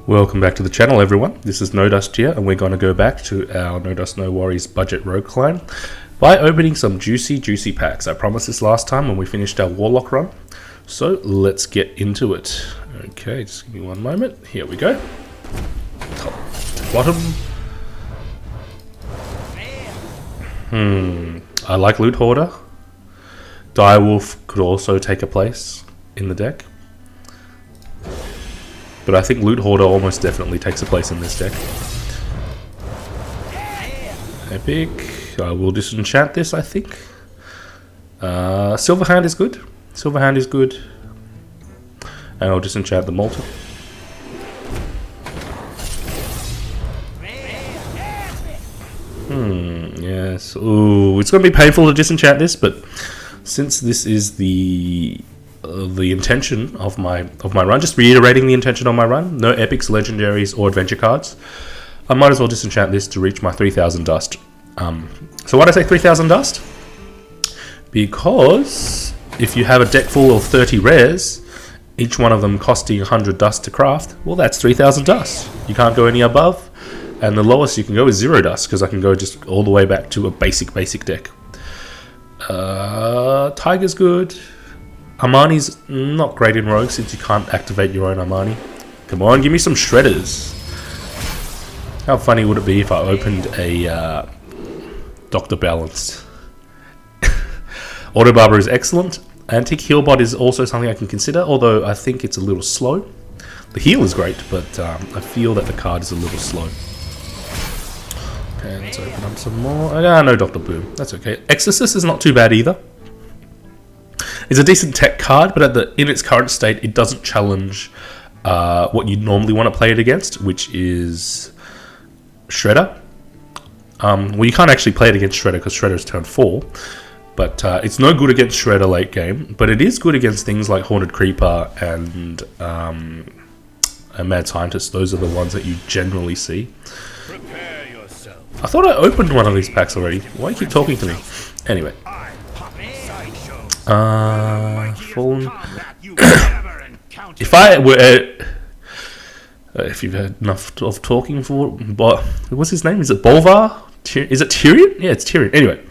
Welcome back to the channel, everyone. This is No Dust here, and we're going to go back to our No Dust No Worries budget rogue climb by opening some juicy packs. I promised this last time when we finished our Warlock run, so let's get into it. Okay, just give me one moment. Here we go. Top to bottom. I like Loot Hoarder. Direwolf could also take a place in the deck, but I think Loot Hoarder almost definitely takes a place in this deck. Epic. I will disenchant this, I think. Silverhand is good. Silverhand is good. And I'll disenchant the Molten. Yes. Ooh, it's going to be painful to disenchant this, but since this is the intention of my run, just reiterating the intention of my run, no epics, legendaries, or adventure cards, I might as well disenchant this to reach my 3000 dust. So why do I say 3000 dust? Because if you have a deck full of 30 rares, each one of them costing 100 dust to craft, well, that's 3000 dust. You can't go any above, and the lowest you can go is 0 dust, because I can go just all the way back to a basic deck. Tiger's good. Armani's not great in Rogue since you can't activate your own Armani. Come on, give me some shredders. How funny would it be if I opened a Dr. Balanced? Auto Barber is excellent. Antique Healbot is also something I can consider, although I think it's a little slow. The heal is great, but I feel that the card is a little slow. Okay, let's open up some more. No Dr. Boom. That's okay. Exorcist is not too bad either. It's a decent tech card, but in its current state, it doesn't challenge what you normally want to play it against, which is Shredder. Well, you can't actually play it against Shredder because Shredder is turn 4, but it's no good against Shredder late game, but it is good against things like Haunted Creeper and Mad Scientist. Those are the ones that you generally see. Prepare yourself. I thought I opened one of these packs already. Why do you keep talking to me? Anyway. Fallen. If I were, if you've had enough of talking for, what's his name? Is it Bolvar? Is it Tyrion? Yeah, it's Tyrion. Anyway,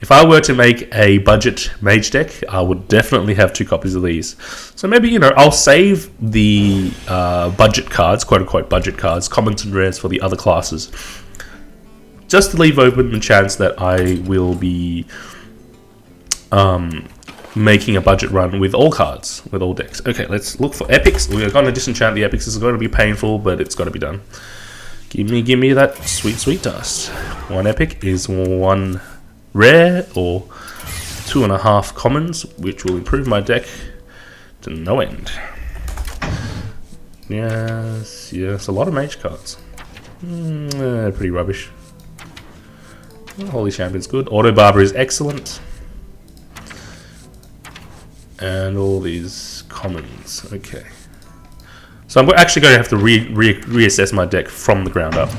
if I were to make a budget mage deck, I would definitely have 2 copies of these. So maybe, I'll save the budget cards, quote unquote budget cards, commons and rares for the other classes, just to leave open the chance that I will be making a budget run with all cards, with all decks. Okay, let's look for epics. We're going to disenchant the epics. This is going to be painful, but it's got to be done. Give me that sweet dust. 1 epic is 1 rare, or 2.5 commons, which will improve my deck to no end. Yes, a lot of mage cards. Pretty rubbish. Holy Champion's good. Auto Barber is excellent. And all these commons. Okay. So I'm actually going to have to reassess my deck from the ground up.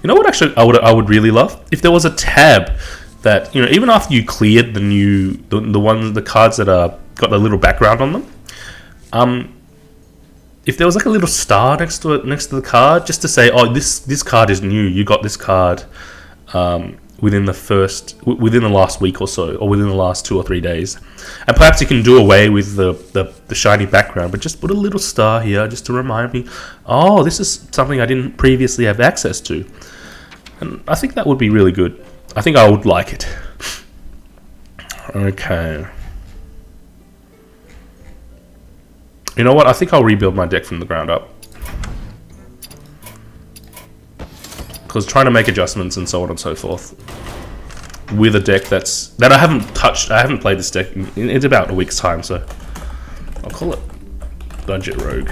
You know what actually I would really love? If there was a tab that, even after you cleared the cards that are got a little background on them, if there was like a little star next to the card, just to say, oh, this card is new, you got this card within the last week or so, or within the last 2 or 3 days, and perhaps you can do away with the shiny background, but just put a little star here just to remind me, oh, this is something I didn't previously have access to. And I think that would be really good. I think I would like it. Okay. You know what? I think I'll rebuild my deck from the ground up, because trying to make adjustments and so on and so forth with a deck that I haven't touched. I haven't played this deck in about a week's time, so I'll call it Budget Rogue.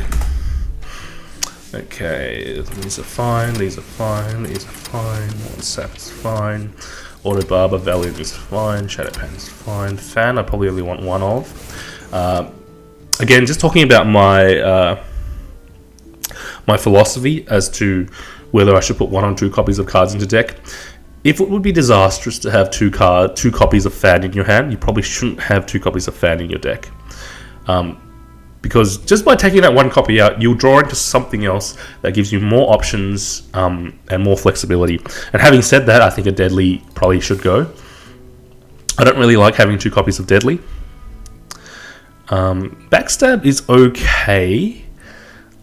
Okay, these are fine, these are fine, these are fine. WhatsApp is fine. Auto Barber Valiant is fine. Shao-Pan is fine. Fan I probably only want 1 of. Again, just talking about my my philosophy as to whether I should put 1 or 2 copies of cards into deck. If it would be disastrous to have 2 copies of Fan in your hand, you probably shouldn't have 2 copies of Fan in your deck. because just by taking that one copy out, you'll draw into something else that gives you more options and more flexibility. And having said that, I think a Deadly probably should go. I don't really like having 2 copies of Deadly. Backstab is okay.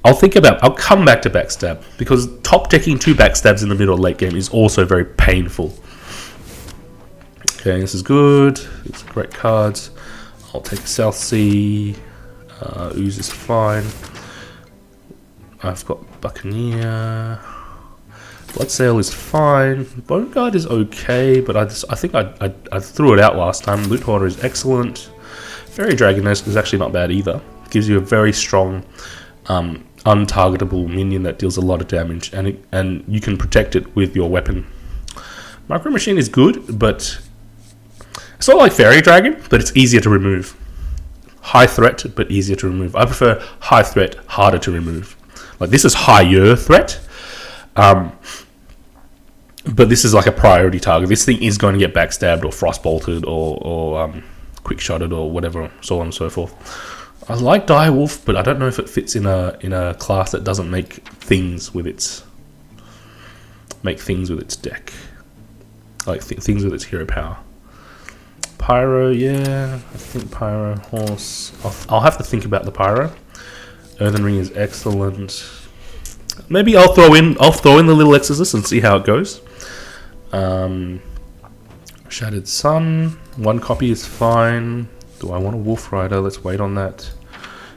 I'll come back to Backstab, because top decking 2 Backstabs in the middle of late game is also very painful. Okay, this is good. It's great cards. I'll take a South Sea. Ooze is fine. I've got Buccaneer. Bloodsail is fine. Boneguard is okay, but I think I threw it out last time. Loot Hoarder is excellent. Fairy Dragon Nest is actually not bad either. It gives you a very strong, untargetable minion that deals a lot of damage, and you can protect it with your weapon. Micro Machine is good, but it's not like Fairy Dragon, but it's easier to remove. High threat, but easier to remove. I prefer high threat, harder to remove. Like, this is higher threat, but this is like a priority target. This thing is going to get backstabbed or frostbolted or quick shotted or whatever, so on and so forth. I like Direwolf, but I don't know if it fits in a class that doesn't make things with its deck, like things with its hero power. Pyro, yeah, I think Pyro, Horse. I'll have to think about the Pyro. Earthen Ring is excellent. Maybe I'll throw in the Little Exorcist and see how it goes. Shattered Sun, 1 copy is fine. Do I want a Wolf Rider? Let's wait on that.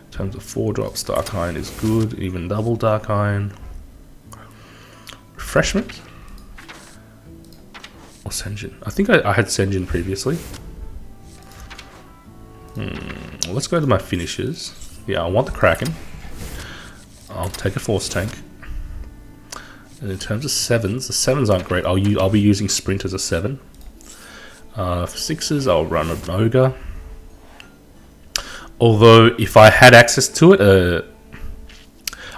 In terms of 4 drops, Dark Iron is good, even double Dark Iron. Refreshment? Or Senjin? I think I had Senjin previously. Let's go to my finishes. Yeah, I want the Kraken. I'll take a Force Tank. And in terms of 7s, the 7s aren't great. I'll be using Sprint as a 7. For 6s, I'll run an Ogre. Although, if I had access to it, a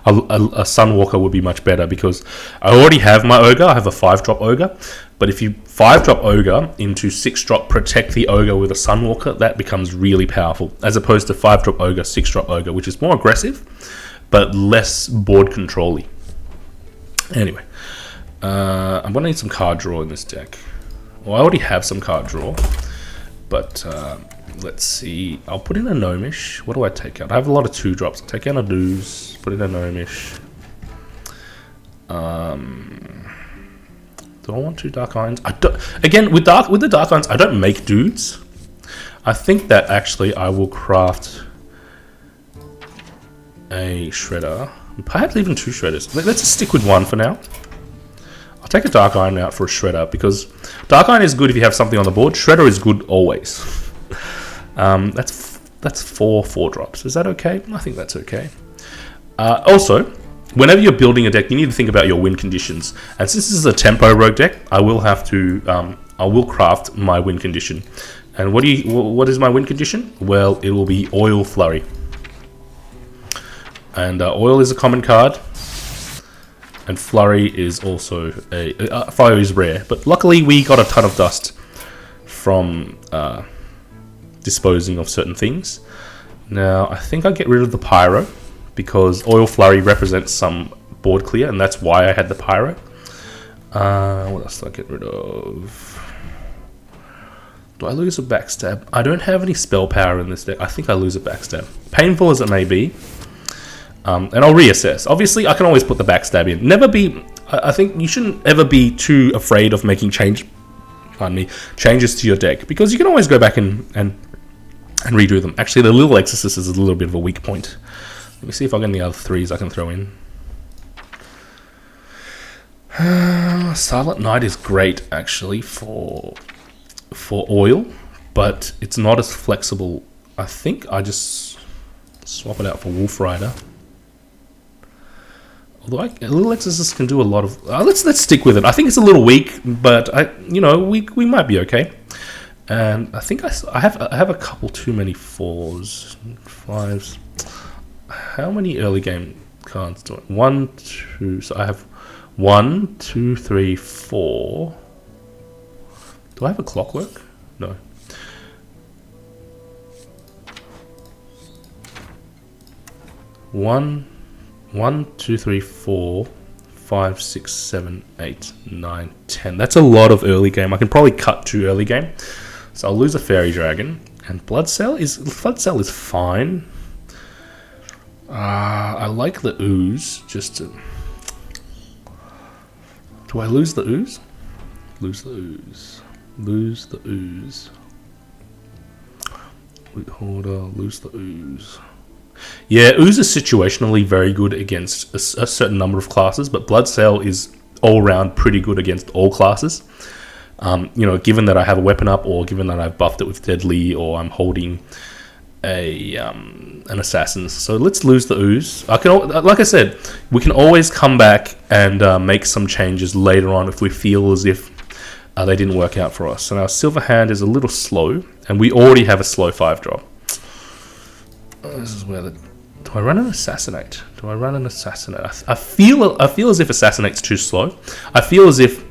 Sunwalker would be much better, because I already have my Ogre. I have a 5-drop Ogre. But if you 5-drop Ogre into 6-drop Protect the Ogre with a Sunwalker, that becomes really powerful. As opposed to 5-drop Ogre, 6-drop Ogre, which is more aggressive, but less board control-y. Anyway, I'm going to need some card draw in this deck. Well, I already have some card draw, but let's see. I'll put in a Gnomish. What do I take out? I have a lot of 2-drops. I'll take out a Lose, put in a Gnomish. Do I want 2 Dark Irons? I don't. Again, with the Dark Irons, I don't make dudes. I think that actually I will craft a Shredder. Perhaps even 2 Shredders. Let's just stick with 1 for now. I'll take a Dark Iron out for a Shredder, because Dark Iron is good if you have something on the board. Shredder is good always. That's 4 drops. Is that okay? I think that's okay. Also, whenever you're building a deck, you need to think about your win conditions. And since this is a tempo rogue deck, I will have to I will craft my win condition. And what is my win condition? Well, it will be Oil Flurry. And Oil is a common card, and Flurry is also Flurry is rare. But luckily, we got a ton of dust from disposing of certain things. Now, I think I get rid of the Pyro, because Oil Flurry represents some board clear, and that's why I had the Pyro. What else do I get rid of? Do I lose a Backstab? I don't have any spell power in this deck. I think I lose a Backstab. Painful as it may be. And I'll reassess. Obviously, I can always put the Backstab in. I think you shouldn't ever be too afraid of making changes to your deck, because you can always go back and redo them. Actually, the Little Exorcist is a little bit of a weak point. Let me see if I get any other 3s I can throw in. Silent Night is great, actually, for Oil, but it's not as flexible. I think I just swap it out for Wolf Rider. Although a Little Exorcist can do a lot of. Let's stick with it. I think it's a little weak, but we might be okay. And I think I have a couple too many 4s, 5s. How many early game cards do I? 1, 2. So I have 1, 2, 3, 4. Do I have a Clockwork? No. 1, 1, 2, 3, 4, 5, 6, 7, 8, 9, 10. That's a lot of early game. I can probably cut to early game. So I'll lose a Fairy Dragon. And Blood Cell is fine. I like the Ooze. Just to... Do I lose the Ooze? Lose the Ooze. Lose the Ooze. Loot Hoarder, lose the Ooze. Yeah, Ooze is situationally very good against a certain number of classes, but Blood Cell is all around pretty good against all classes. You know, given that I have a weapon up, or given that I've buffed it with Deadly, or I'm holding an Assassin. So let's lose the Ooze. Like I said, we can always come back and make some changes later on if we feel as if they didn't work out for us. So now Silver Hand is a little slow, and we already have a slow 5-drop. This is where do I run an Assassinate? Do I run an Assassinate? I feel as if Assassinate's too slow. I feel as if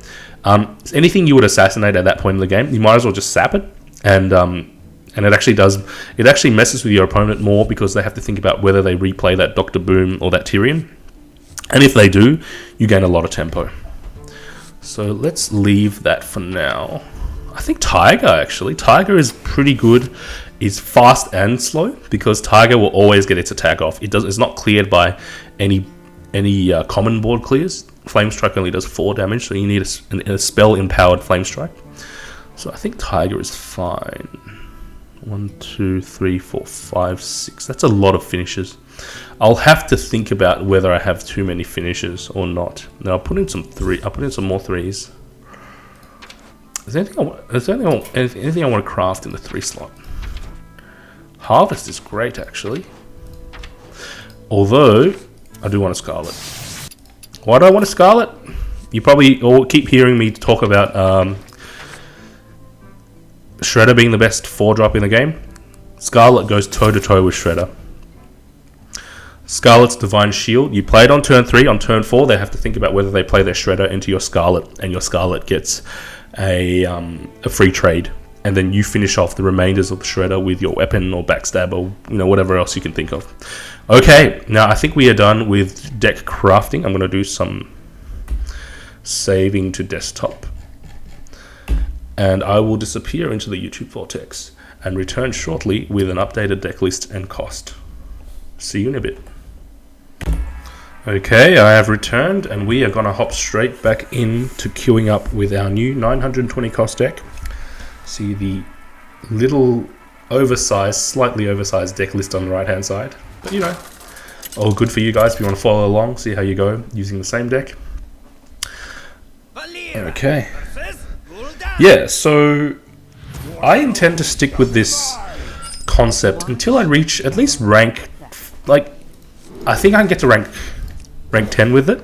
anything you would assassinate at that point in the game, you might as well just sap it, and it actually messes with your opponent more, because they have to think about whether they replay that Dr. Boom or that Tyrion, and if they do, you gain a lot of tempo. So let's leave that for now. I think Tiger, actually. Tiger is pretty good. It's fast and slow, because Tiger will always get its attack off. It's not cleared by any common board clears. Flame Strike only does 4 damage, so you need a spell-empowered Flame Strike. So I think Tiger is fine. 1, 2, 3, 4, 5, 6. That's a lot of finishes. I'll have to think about whether I have too many finishes or not. Now I'll put in some more 3s. Is there anything I want to craft in the 3 slot? Harvest is great, actually. Although I do want a Scarlet. Why do I want a Scarlet? You probably all keep hearing me talk about Shredder being the best 4-drop in the game. Scarlet goes toe-to-toe with Shredder. Scarlet's Divine Shield. You play it on turn 3. On turn 4, they have to think about whether they play their Shredder into your Scarlet, and your Scarlet gets a free trade. And then you finish off the remainders of the Shredder with your weapon or backstab or whatever else you can think of. Okay, now I think we are done with deck crafting. I'm going to do some saving to desktop. And I will disappear into the YouTube vortex and return shortly with an updated deck list and cost. See you in a bit. Okay, I have returned, and we are going to hop straight back into queuing up with our new 920 cost deck. See the little slightly oversized deck list on the right hand side. But all good for you guys if you want to follow along, see how you go using the same deck. Okay. Yeah, so I intend to stick with this concept until I reach at least rank, I think I can get to rank 10 with it,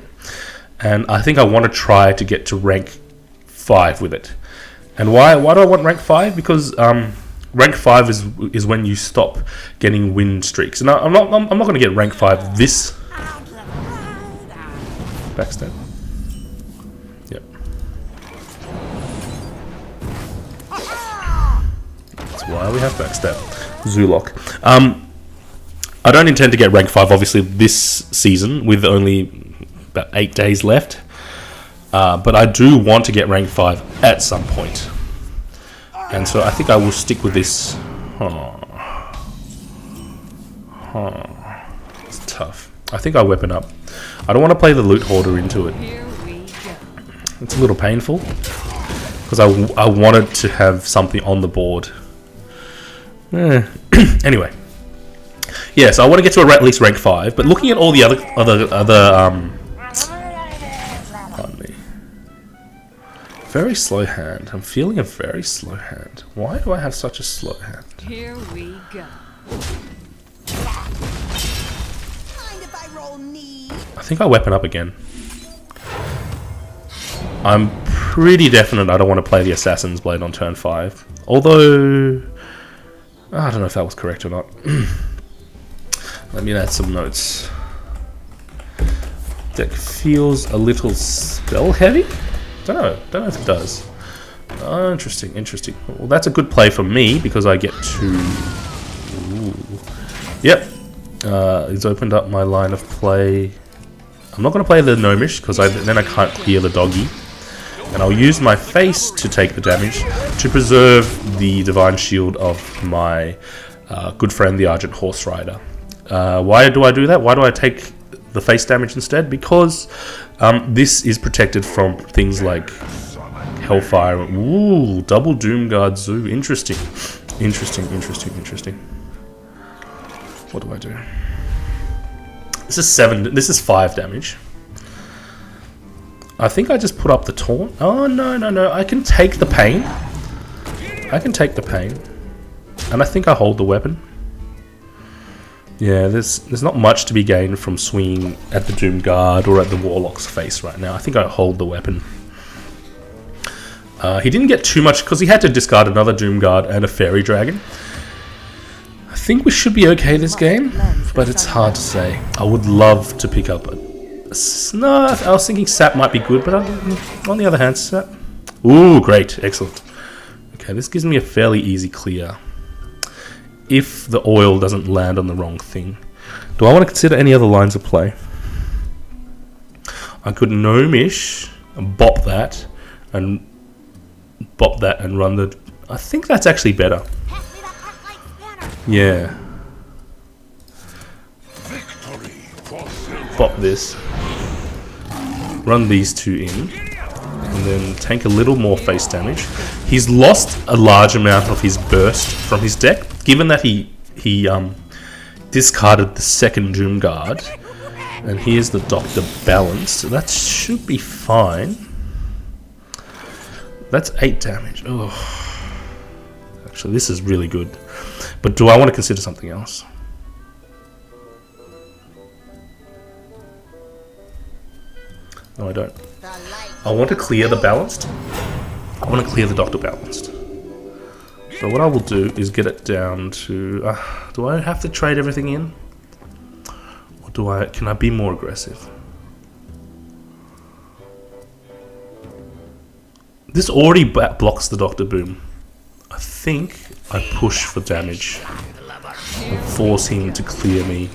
and I think I want to try to get to rank 5 with it. And why do I want rank 5? Because rank 5 is when you stop getting win streaks. And I'm not going to get rank 5 this backstab. Yep. That's why we have backstab. Zoolock. I don't intend to get rank 5 obviously this season with only about 8 days left. But I do want to get rank 5 at some point. And so I think I will stick with this. It's tough. I think I'll weapon up. I don't want to play the Loot Hoarder into it. It's a little painful, because I wanted to have something on the board. Anyway. Yeah, so I want to get to at least rank 5, but looking at all the other pardon me. Very slow hand. I'm feeling a very slow hand. Why do I have such a slow hand? Here we go. I think I weapon up again. I'm pretty definite I don't want to play the Assassin's Blade on turn 5. Although, I don't know if that was correct or not. Let me add some notes. Deck feels a little spell heavy. Don't know if it does. Oh, interesting. Well, that's a good play for me because I get to. Ooh. Yep. He's opened up my line of play. I'm not going to play the Gnomish because then I can't clear the doggy. And I'll use my face to take the damage to preserve the Divine Shield of my good friend, the Argent Horse Rider. Why do I do that? Why do I take the face damage instead? Because this is protected from things like Hellfire. Ooh, double Doomguard Zoo. Interesting. Interesting. What do I do? This is 7. This is 5 damage. I think I just put up the taunt. Oh, no. I can take the pain. And I think I hold the weapon. Yeah, there's not much to be gained from swinging at the Doomguard or at the Warlock's face right now. I think I hold the weapon. He didn't get too much because he had to discard another Doomguard and a Fairy Dragon. I think we should be okay this game, but it's hard to say. I would love to pick up a... No, I was thinking Sap might be good, but on the other hand, Sap... Ooh, great. Excellent. Okay, this gives me a fairly easy clear. If the oil doesn't land on the wrong thing. Do I want to consider any other lines of play? I could Gnomish and bop that and run the... I think that's actually better. Yeah. Bop this. Run these two in. And then tank a little more face damage. He's lost a large amount of his burst from his deck, given that he discarded the second Doomguard. And here's the Doctor balanced. So that should be fine. That's 8 damage. Oh, actually, this is really good. But do I want to consider something else? No, I don't. I want to clear the balanced. I want to clear the Doctor balanced. So what I will do is get it down to... do I have to trade everything in? Or can I be more aggressive? This already blocks the Doctor Boom. I think I push for damage and force him to clear me.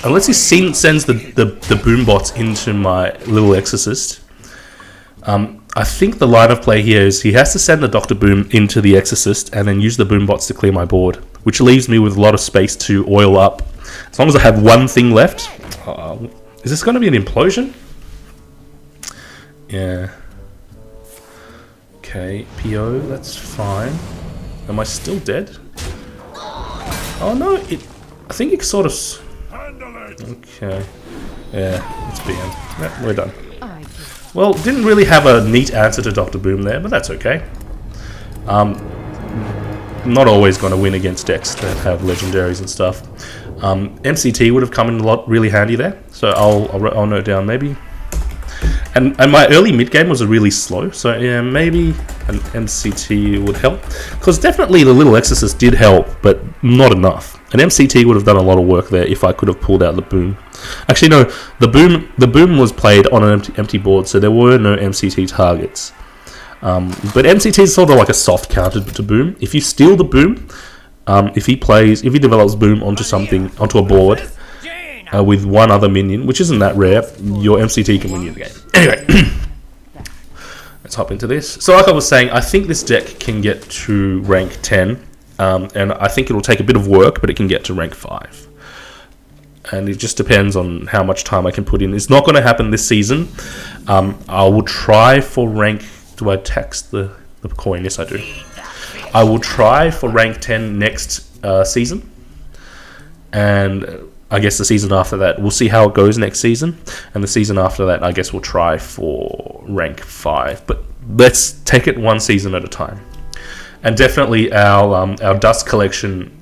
Unless he sends the boom bots into my little exorcist. I think the line of play here is he has to send the Doctor Boom into the exorcist and then use the boom bots to clear my board, which leaves me with a lot of space to oil up. As long as I have one thing left. Is this going to be an implosion? Yeah. Okay, PO, that's fine. Am I still dead? Oh no, I think it sort of... Okay. Yeah, it's BM. Yeah, we're done. Well, didn't really have a neat answer to Dr. Boom there, but that's okay. Not always going to win against decks that have legendaries and stuff. MCT would have come in really handy there, so I'll note down maybe. And my early mid game was really slow, so yeah, maybe an MCT would help. Because definitely the little exorcist did help, but not enough. An MCT would have done a lot of work there if I could have pulled out the boom. Actually, no, the boom was played on an empty board, so there were no MCT targets. But MCT is sort of like a soft counter to boom. If you steal the boom, if he develops boom onto a board with one other minion, which isn't that rare, your MCT can win you the game. Anyway, let's hop into this. So like I was saying, I think this deck can get to rank 10, and I think it'll take a bit of work, but it can get to rank 5. And it just depends on how much time I can put in. It's not going to happen this season. I will try for rank... Do I tax the coin? Yes, I do. I will try for rank 10 next season. And I guess the season after that, we'll see how it goes next season. And the season after that, I guess we'll try for rank 5. But let's take it one season at a time. And definitely our dust collection...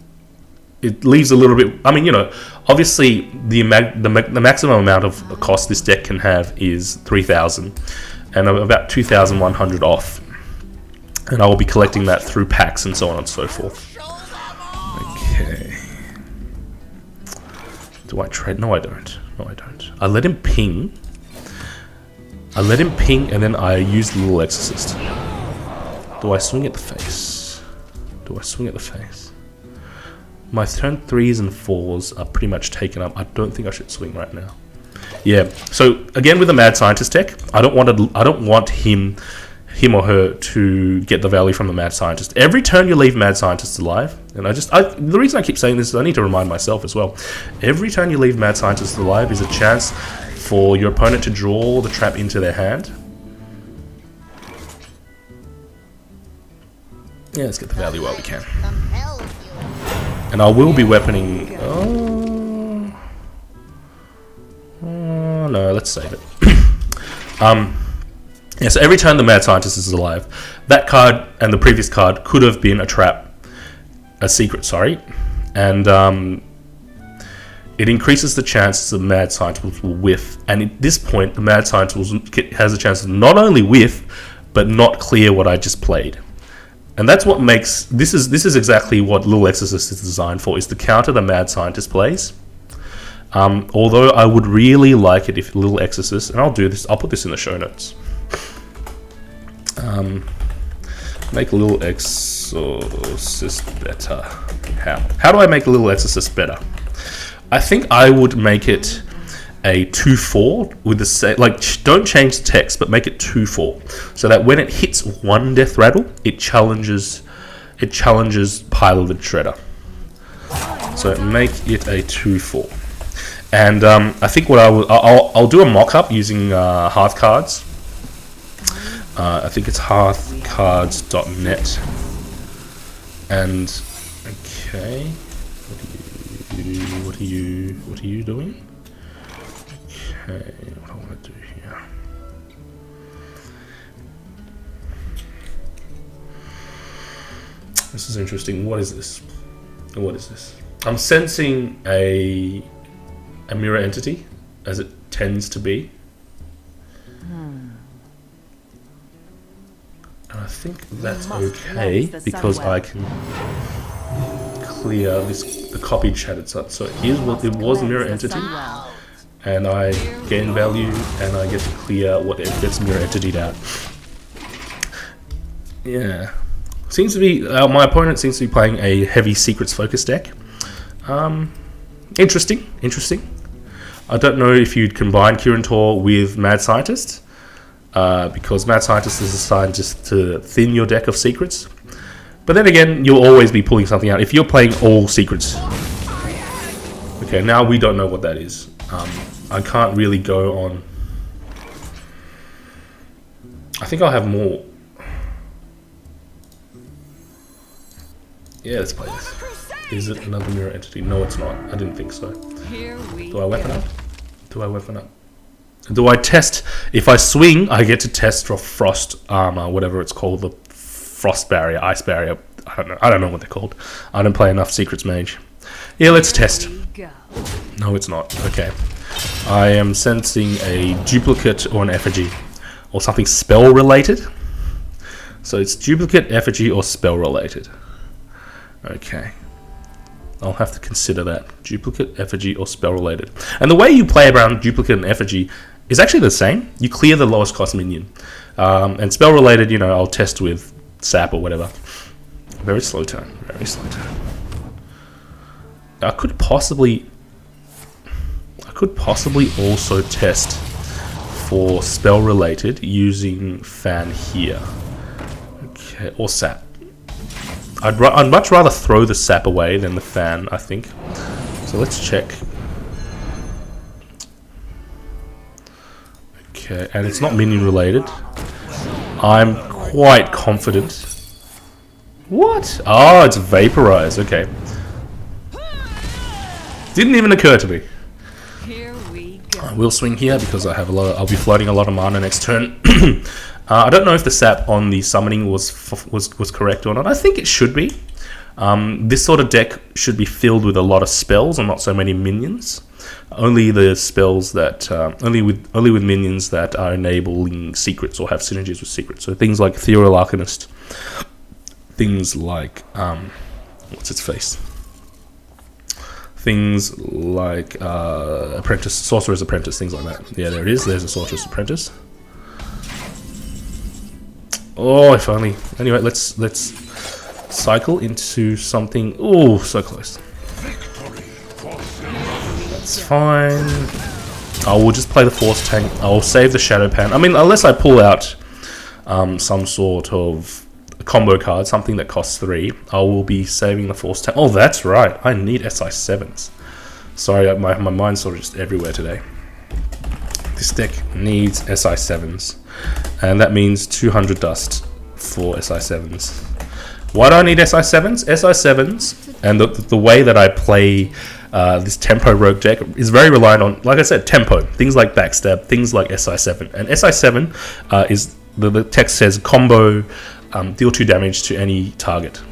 It leaves a little bit... I mean, you know, obviously the maximum amount of cost this deck can have is 3,000. And I'm about 2,100 off. And I will be collecting that through packs and so on and so forth. Okay. Do I trade? No, I don't. No, I don't. I let him ping. And then I use the little exorcist. Do I swing at the face? Do I swing at the face? My turn 3s and 4s are pretty much taken up. I don't think I should swing right now. Yeah. So again, with the Mad Scientist deck, I don't want him or her to get the value from the Mad Scientist. Every turn you leave Mad Scientists alive, and the reason I keep saying this is I need to remind myself as well. Every turn you leave Mad Scientists alive is a chance for your opponent to draw the trap into their hand. Yeah, let's get the value while we can. And I will be weaponing... Oh, no, let's save it. Yeah, so every time the Mad Scientist is alive, that card and the previous card could have been a secret, sorry. And it increases the chances the Mad Scientist will whiff. And at this point, the Mad Scientist has a chance to not only whiff, but not clear what I just played. And that's what makes... This is exactly what Little Exorcist is designed for, is to counter the Mad Scientist plays. Although I would really like it if Little Exorcist... And I'll do this, I'll put this in the show notes. Make Little Exorcist better. How do I make Little Exorcist better? I think I would make it a 2/4 with the same, like, don't change the text, but make it 2/4, so that when it hits one Death Rattle, it challenges Pile of the Shredder. So make it a 2/4, and I think what I'll do a mock-up using Hearth Cards. I think it's hearthcards.net. And okay, what are you doing? Okay, what I want to do here. This is interesting. What is this? What is this? I'm sensing a mirror entity, as it tends to be. And I think that's okay because I can clear the copied shattered sun. So here's what it was: mirror entity. And I gain value, and I get to clear what gets mirror entity'd out. Yeah, seems to be my opponent seems to be playing a heavy secrets focused deck. Interesting. I don't know if you'd combine Kirin Tor with Mad Scientist, because Mad Scientist is assigned just to thin your deck of secrets. But then again, you'll always be pulling something out if you're playing all secrets. Okay, now we don't know what that is. I can't really go on. I think I'll have more. Yeah, let's play this. Is it another mirror entity? No, it's not. I didn't think so. Do I weapon up? Do I test? If I swing, I get to test for frost armor, whatever it's called, the frost barrier, ice barrier. I don't know what they're called. I don't play enough Secrets Mage. Yeah, let's test. No, it's not. Okay. I am sensing a duplicate or an effigy, or something spell related. So it's duplicate, effigy, or spell related. Okay. I'll have to consider that. Duplicate, effigy, or spell related. And the way you play around duplicate and effigy is actually the same. You clear the lowest cost minion. And spell related, you know, I'll test with sap or whatever. Very slow turn. Very slow turn. I could possibly also test for spell related using fan here. Okay, or sap. I'd much rather throw the sap away than the fan, I think. So let's check. Okay, and it's not minion related. I'm quite confident. What? Oh, it's vaporized. Okay. Didn't even occur to me. Here we go. I will swing here because I have a lot. I'll be floating a lot of mana next turn. I don't know if the sap on the summoning was correct or not. I think it should be. This sort of deck should be filled with a lot of spells and not so many minions. Only the spells that only with minions that are enabling secrets or have synergies with secrets. So things like Ethereal Arcanist, things like what's its face? Things like Apprentice, Sorcerer's Apprentice, things like that. Yeah, there it is. There's a Sorcerer's Apprentice. Oh, if only. Anyway, let's cycle into something. Oh, so close. That's fine. I will just play the Force Tank. I'll save the Shao-Pan. I mean, unless I pull out some sort of combo card, something that costs 3, I will be saving the Force Tank. Oh, that's right. I need SI7s. Sorry, my mind's sort of just everywhere today. This deck needs SI7s. And that means 200 dust for SI7s. Why do I need SI7s? SI7s, and the way that I play this tempo rogue deck is very reliant on, like I said, tempo. Things like backstab, things like SI7. And SI7 is, the text says, combo, deal 2 damage to any target.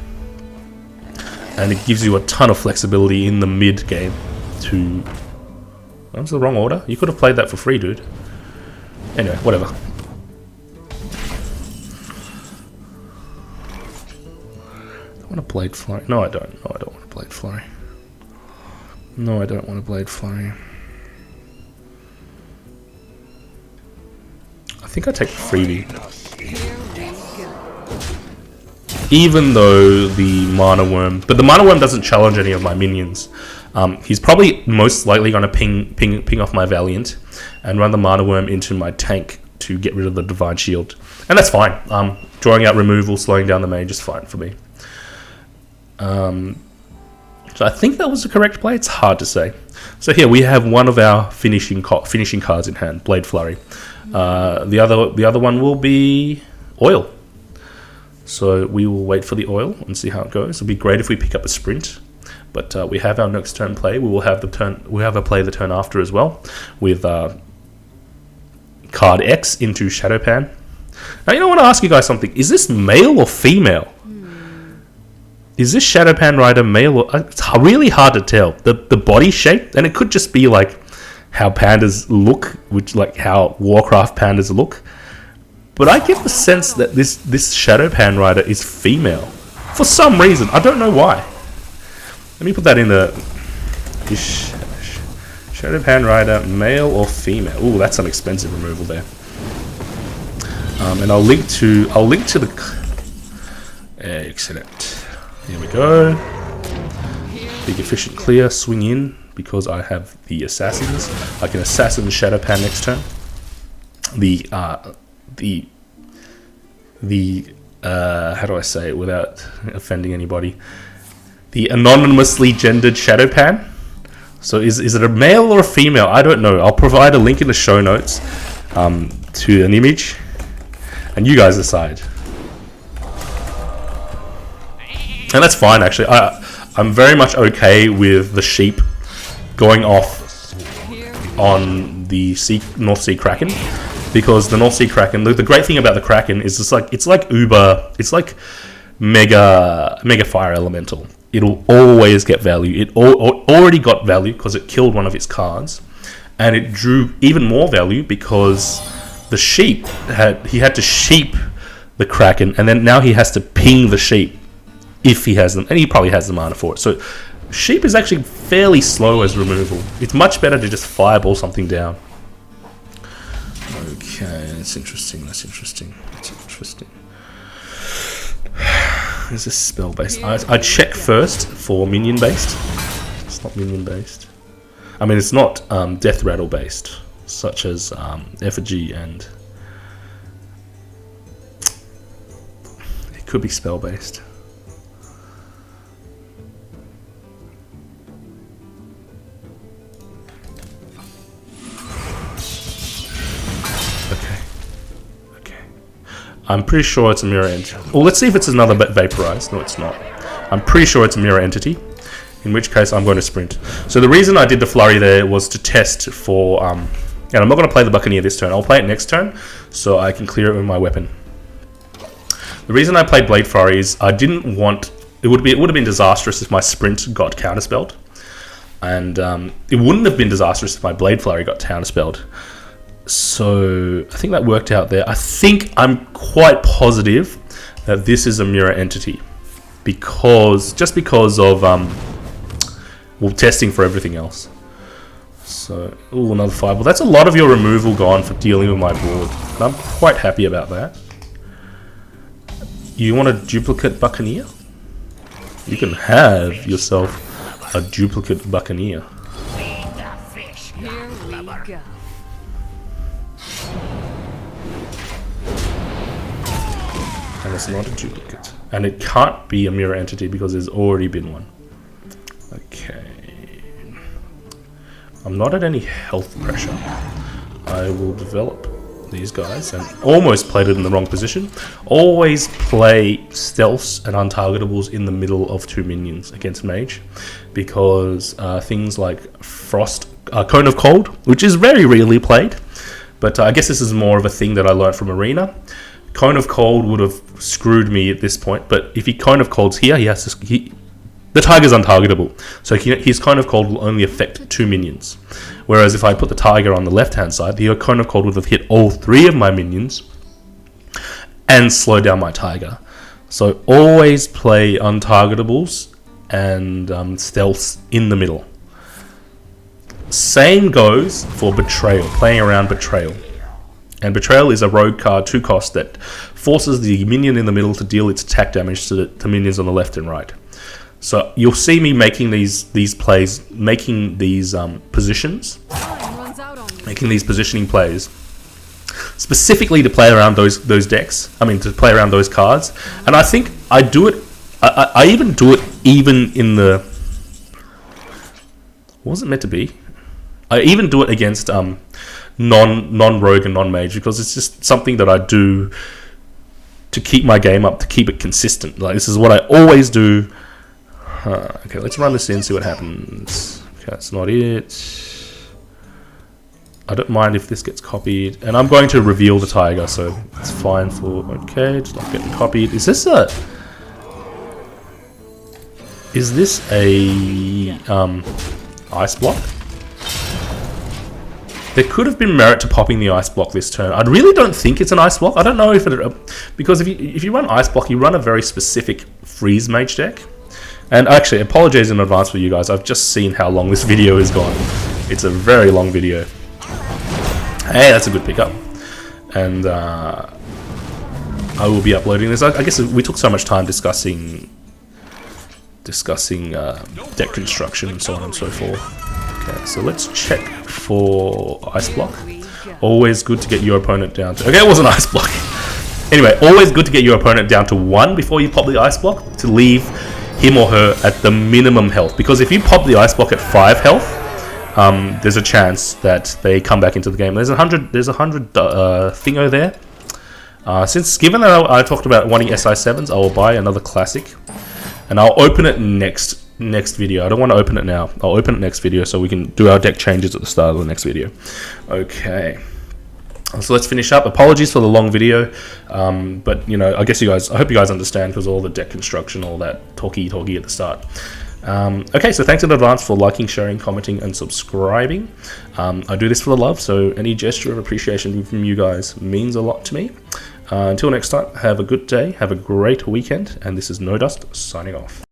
And it gives you a ton of flexibility in the mid game to... That was the wrong order. You could have played that for free, dude. Anyway, whatever. I want a Blade Flurry. No, I don't. No, I don't want a Blade Flurry. No, I don't want a Blade Flurry. I think I take the freebie. Even though the Mana Worm... But the Mana Worm doesn't challenge any of my minions. He's probably most likely going to ping off my Valiant and run the Mana Worm into my tank to get rid of the Divine Shield. And that's fine. Drawing out removal, slowing down the mage is fine for me. So I think that was the correct play. It's hard to say. So here we have one of our finishing cards in hand, Blade Flurry. The other one will be Oil. So we will wait for the Oil and see how it goes. It'll be great if we pick up a Sprint, but we have our next turn play. We will have a play the turn after as well with card X into Shao-Pan. Now, I want to ask you guys something. Is this male or female? Is this Shao-Pan rider male or... It's really hard to tell. The body shape, and it could just be like how pandas look, which like how Warcraft pandas look. But I get the sense that this Shao-Pan rider is female. For some reason. I don't know why. Let me put that in the... Shao-Pan rider, male or female? Ooh, that's some expensive removal there. And I'll link to the... Excellent. Here we go. Big efficient clear, swing in, because I have the assassins. I can assassin Shao-Pan next turn. How do I say it without offending anybody? The anonymously gendered Shao-Pan. So is it a male or a female? I don't know. I'll provide a link in the show notes to an image, and you guys decide. And that's fine, actually. I'm very much okay with the sheep going off on the North Sea Kraken, because the North Sea Kraken, the great thing about the Kraken is it's like mega fire elemental. It'll always get value. It already got value because it killed one of its cards, and it drew even more value because the sheep he had to sheep the Kraken, and then now he has to ping the sheep if he has them, and he probably has the mana for it. So sheep is actually fairly slow as removal. It's much better to just fireball something down. Okay, that's interesting. Is this spell based? I check first for minion based. It's not minion based. I mean, it's not death rattle based, such as effigy, and it could be spell based. I'm pretty sure it's a mirror entity. Well, let's see if it's another vaporized. No, it's not. I'm pretty sure it's a mirror entity, in which case I'm going to sprint. So the reason I did the flurry there was to test for... and I'm not going to play the Buccaneer this turn. I'll play it next turn, so I can clear it with my weapon. The reason I played Blade Flurry is I didn't want... It would have been disastrous if my sprint got counterspelled. And it wouldn't have been disastrous if my Blade Flurry got counterspelled. So I think that worked out there. I think I'm quite positive that this is a mirror entity, because of testing for everything else. So another fireball. That's a lot of your removal gone for dealing with my board, and I'm quite happy about that. You want a duplicate Buccaneer? You can have yourself a duplicate Buccaneer. Here we go. And it's not a duplicate. And it can't be a mirror entity because there's already been one. Okay. I'm not at any health pressure. I will develop these guys and almost played it in the wrong position. Always play stealths and untargetables in the middle of 2 minions against mage, because things like frost, cone of cold, which is very rarely played, but I guess this is more of a thing that I learned from arena. Cone of cold would have screwed me at this point, but if he cone of cold's here, he has to, the tiger's untargetable, so his cone of cold will only affect 2 minions. Whereas if I put the tiger on the left-hand side, the cone of cold would have hit all 3 of my minions and slow down my tiger. So always play untargetables and stealths in the middle. Same goes for Betrayal, playing around Betrayal. And Betrayal is a rogue card, 2 cost, that forces the minion in the middle to deal its attack damage to the minions on the left and right. So you'll see me making these plays, making these positions, making these positioning plays, specifically to play around those decks. I mean, to play around those cards. And I think I do it. I even do it even in the. What was it meant to be? I even do it against non-rogue and non-mage, because it's just something that I do to keep my game up, to keep it consistent. Like, this is what I always do. Okay, let's run this in, see what happens. Okay, that's not it. I don't mind if this gets copied, and I'm going to reveal the tiger, so it's fine for. Okay, it's not getting copied. Is this a? Is this a ice block? There could have been merit to popping the ice block this turn. I really don't think it's an ice block. I don't know if it, because if you run ice block, you run a very specific freeze mage deck. And actually, apologies in advance for you guys. I've just seen how long this video is gone. It's a very long video. Hey, that's a good pickup. And I will be uploading this. I guess we took so much time discussing deck construction and so on and so forth. Okay, so let's check for ice block. Always good to get your opponent down to. Okay, it was an ice block. Anyway, always good to get your opponent down to 1 before you pop the ice block, to leave him or her at the minimum health. Because if you pop the ice block at 5 health, there's a chance that they come back into the game. There's a 100 thingo there. Since given that I talked about wanting SI7s, I will buy another classic, and I'll open it next video. I don't want to open it now. I'll open it next video so we can do our deck changes at the start of the next video. Okay. So let's finish up. Apologies for the long video, but you know, I hope you guys understand, because all the deck construction, all that talky at the start. Okay, so thanks in advance for liking, sharing, commenting, and subscribing. I do this for the love, so any gesture of appreciation from you guys means a lot to me. Until next time, have a good day, have a great weekend, and this is No Dust signing off.